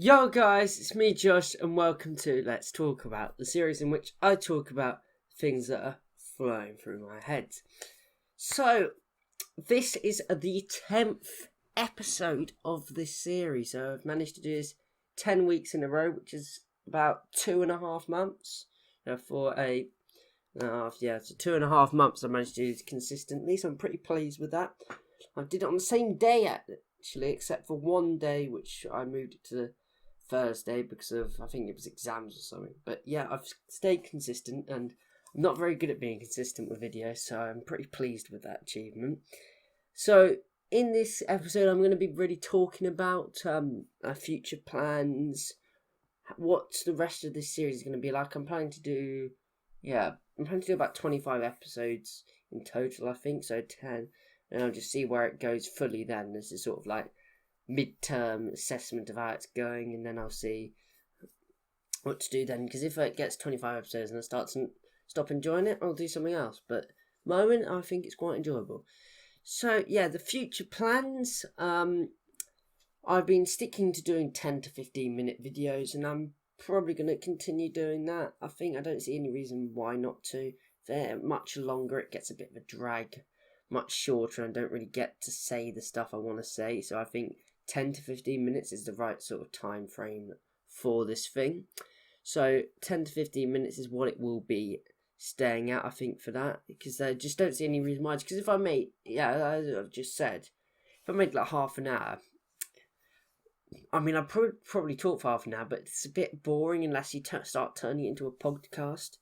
Yo guys, it's me Josh and welcome to Let's Talk About, the series in which I talk about things that are flowing through my head. So, this is the 10th episode of this series. So I've managed to do this 10 weeks in a row, which is about 2.5 months. For a so 2.5 months I managed to do this consistently, so I'm pretty pleased with that. I did it on the same day actually, except for one day which I moved it to the Thursday because of, I think it was exams or something. But yeah, I've stayed consistent and I'm not very good at being consistent with videos, so I'm pretty pleased with that achievement. So in this episode, I'm going to be really talking about our future plans, what the rest of this series is going to be like. I'm planning to do about 25 episodes in total, I think, so 10, and I'll just see where it goes fully then. This is sort of like mid-term assessment of how it's going, and then I'll see what to do then, because if it gets 25 episodes and I stop enjoying it, I'll do something else. But at the moment, I think it's quite enjoyable. So yeah, the future plans, I've been sticking to doing 10 to 15 minute videos, and I'm probably going to continue doing that. I don't see any reason why not to. If they're much longer, it gets a bit of a drag. Much shorter, and don't really get to say the stuff I want to say. So I think 10 to 15 minutes is the right sort of time frame for this thing. So 10 to 15 minutes is what it will be staying at, I think, for that, because I just don't see any reason why. Because if I made, as I've just said, if I made like half an hour, I mean, I'd probably talk for half an hour, but it's a bit boring unless you start turning it into a podcast,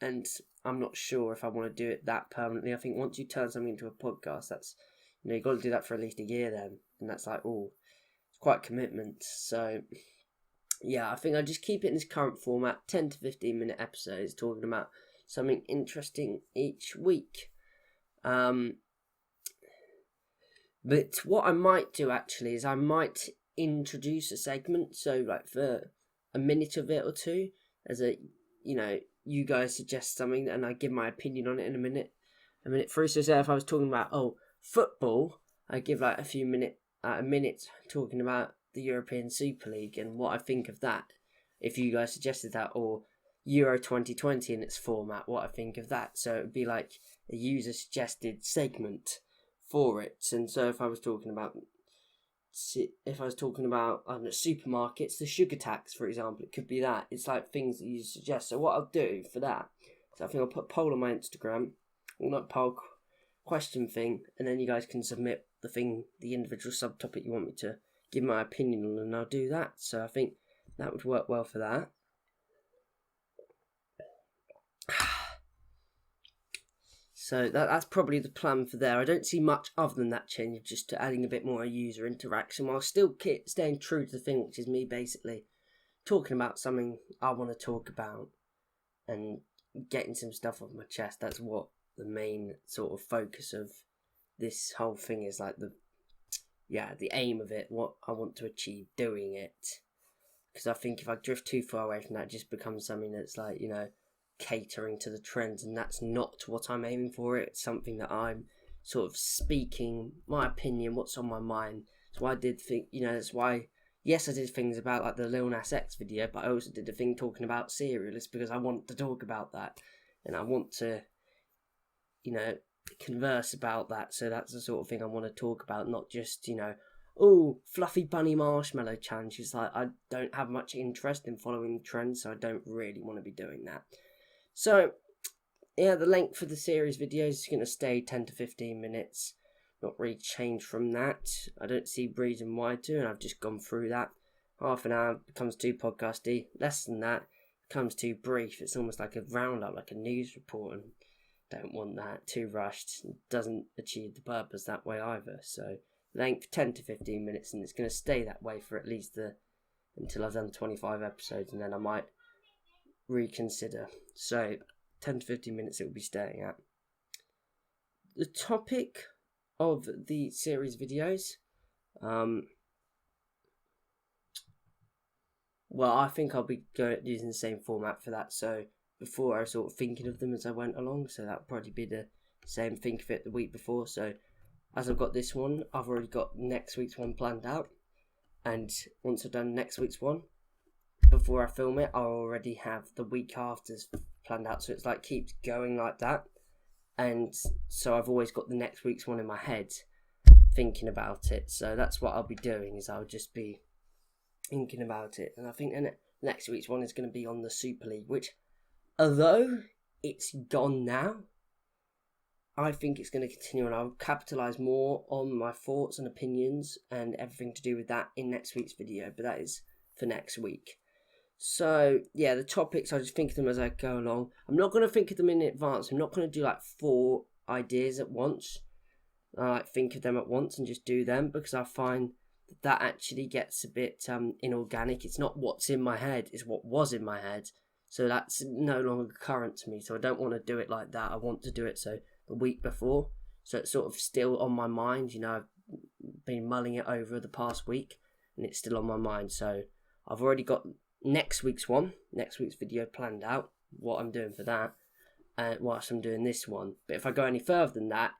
and I'm not sure if I want to do it that permanently. I think once you turn something into a podcast, that's, you've got to do that for at least a year then, and that's like, it's quite a commitment. So yeah, I think I'll just keep it in this current format, 10 to 15 minute episodes, talking about something interesting each week. But what I might do actually is I might introduce a segment, so like for a minute of it or two, as a, you guys suggest something and I give my opinion on it in a minute through. So say if I was talking about football, I give like a minute talking about the European Super League and what I think of that, if you guys suggested that, or Euro 2020 in its format, what I think of that. So it would be like a user suggested segment for it. And so if I was talking about supermarkets, the sugar tax, for example, it could be that. It's like things that you suggest. So what I'll do for that is I think I'll put a poll on my Instagram, or not poll, question thing, and then you guys can submit the individual subtopic you want me to give my opinion on, and I'll do that. So I think that would work well for that. So that's probably the plan for there. I don't see much other than that change, just to adding a bit more user interaction while still staying true to the thing, which is me basically talking about something I want to talk about and getting some stuff off my chest. That's what the main sort of focus of this whole thing is, like the aim of it, what I want to achieve doing it. Because I think if I drift too far away from that, it just becomes something that's like, catering to the trends, and that's not what I'm aiming for. It's something that I'm sort of speaking my opinion, what's on my mind. So I did think, that's why, yes, I did things about like the Lil Nas X video, but I also did a thing talking about cereal. It's because I want to talk about that, and I want to, converse about that. So that's the sort of thing I want to talk about, not just, fluffy bunny marshmallow challenge. It's like, I don't have much interest in following the trends, so I don't really want to be doing that. So, yeah, the length for the series videos is going to stay 10 to 15 minutes. Not really changed from that. I don't see reason why to, and I've just gone through that. Half an hour becomes too podcasty. Less than that becomes too brief. It's almost like a roundup, like a news report, and don't want that. Too rushed. It doesn't achieve the purpose that way either. So, length 10 to 15 minutes, and it's going to stay that way for at least until I've done 25 episodes, and then I might reconsider. So 10 to 15 minutes it will be staying at. The topic of the series videos, I think I'll be using the same format for that. So before, I was sort of thinking of them as I went along, so that'll probably be the same think of it the week before. So as I've got this one, I've already got next week's one planned out, And once I've done next week's one, before I film it, I'll already have the week after's planned out. So it's like keeps going like that. And so I've always got the next week's one in my head, thinking about it. So that's what I'll be doing, is I'll just be thinking about it. And I think next week's one is going to be on the Super League, which, although it's gone now, I think it's going to continue, and I'll capitalise more on my thoughts and opinions and everything to do with that in next week's video, but that is for next week. So, yeah, the topics, I just think of them as I go along. I'm not going to think of them in advance. I'm not going to do like 4 ideas at once. I like think of them at once and just do them, because I find that actually gets a bit inorganic. It's not what's in my head, it's what was in my head. So that's no longer current to me. So I don't want to do it like that. I want to do it so the week before, so it's sort of still on my mind. You know, I've been mulling it over the past week and it's still on my mind. So I've already got next week's video planned out, what I'm doing for that, whilst I'm doing this one. But if I go any further than that,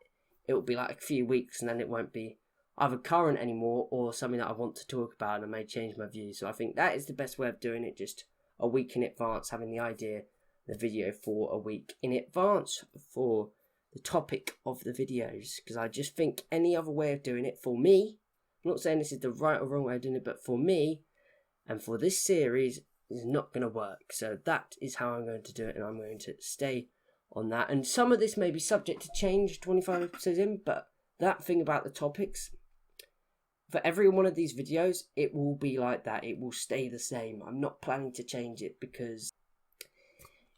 it will be like a few weeks, and then it won't be either current anymore or something that I want to talk about, and I may change my views. So I think that is the best way of doing it, just a week in advance, having the idea, the video for a week in advance for the topic of the videos, because I just think any other way of doing it, for me, I'm not saying this is the right or wrong way of doing it, but for me and for this series, is not going to work. So that is how I'm going to do it, and I'm going to stay on that. And some of this may be subject to change 25 episodes in, but that thing about the topics, for every one of these videos, it will be like that. It will stay the same. I'm not planning to change it, because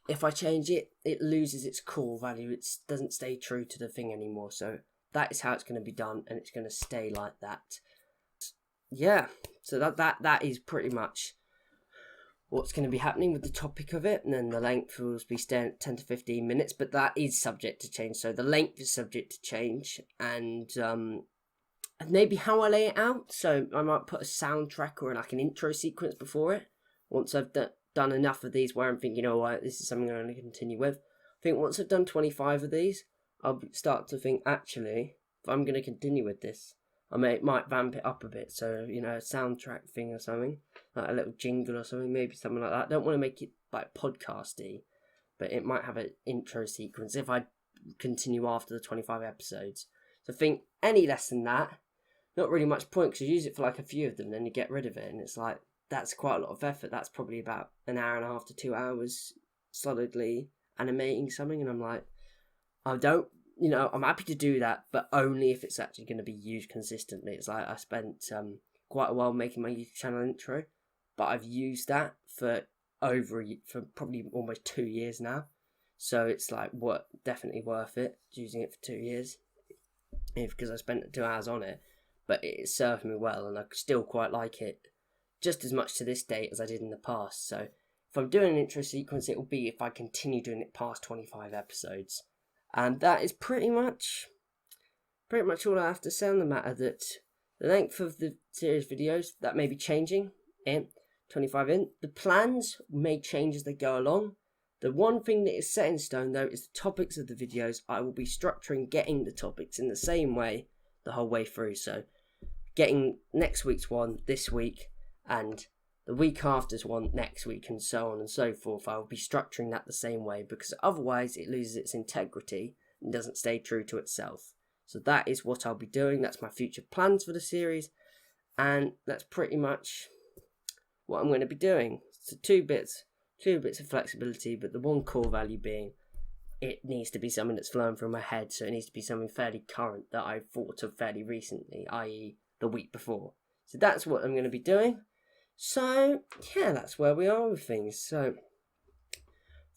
if I change it, it loses its core value. It doesn't stay true to the thing anymore. So that is how it's going to be done, and it's going to stay like that. Yeah, so that is pretty much what's going to be happening with the topic of it. And then the length will be staying at 10 to 15 minutes, but that is subject to change. So the length is subject to change, and maybe how I lay it out. So I might put a soundtrack or like an intro sequence before it, once I've done enough of these where I'm thinking, oh, right, this is something I'm going to continue with. I think once I've done 25 of these, I'll start to think, actually, if I'm going to continue with this, I might vamp it up a bit. So, you know, a soundtrack thing or something, like a little jingle or something, maybe something like that. I don't want to make it like podcasty, but it might have an intro sequence if I continue after the 25 episodes. So I think any less than that, not really much point, because you use it for like a few of them, then you get rid of it, and it's like, that's quite a lot of effort. That's probably about an hour and a half to 2 hours solidly animating something, and I'm like, I'm happy to do that, but only if it's actually going to be used consistently. It's like I spent quite a while making my YouTube channel intro, but I've used that for probably almost 2 years now. So it's like definitely worth it using it for 2 years, because I spent 2 hours on it. But it served me well, and I still quite like it just as much to this date as I did in the past. So if I'm doing an intro sequence, it will be if I continue doing it past 25 episodes. And that is pretty much all I have to say on the matter. That the length of the series videos, that may be changing in 25 in. The plans may change as they go along. The one thing that is set in stone, though, is the topics of the videos. I will be structuring getting the topics in the same way the whole way through. So getting next week's one this week, and the week after's one next week, and so on and so forth. I will be structuring that the same way, because otherwise it loses its integrity and doesn't stay true to itself. So that is what I'll be doing. That's my future plans for the series, and that's pretty much what I'm going to be doing. So two bits of flexibility, but the one core value being it needs to be something that's flowing from my head. So it needs to be something fairly current that I thought of fairly recently, i.e. the week before. So that's what I'm going to be doing. So, yeah, that's where we are with things. So,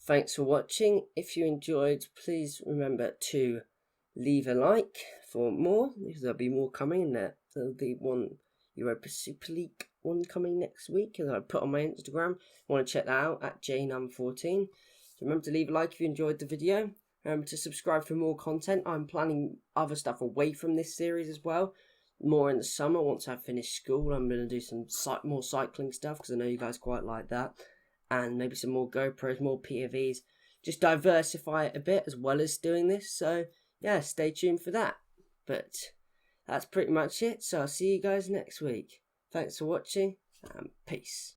thanks for watching. If you enjoyed, please remember to leave a like for more, because there'll be more coming in there. There'll be one Europa Super League one coming next week, as I put on my Instagram. If you want to check that out, at JNum14. So remember to leave a like if you enjoyed the video. Remember to subscribe for more content. I'm planning other stuff away from this series as well. More in the summer, once I've finished school, I'm going to do some more cycling stuff, because I know you guys quite like that, and maybe some more GoPros, more POVs, just diversify it a bit as well as doing this. So yeah, stay tuned for that. But that's pretty much it, so I'll see you guys next week. Thanks for watching, and peace.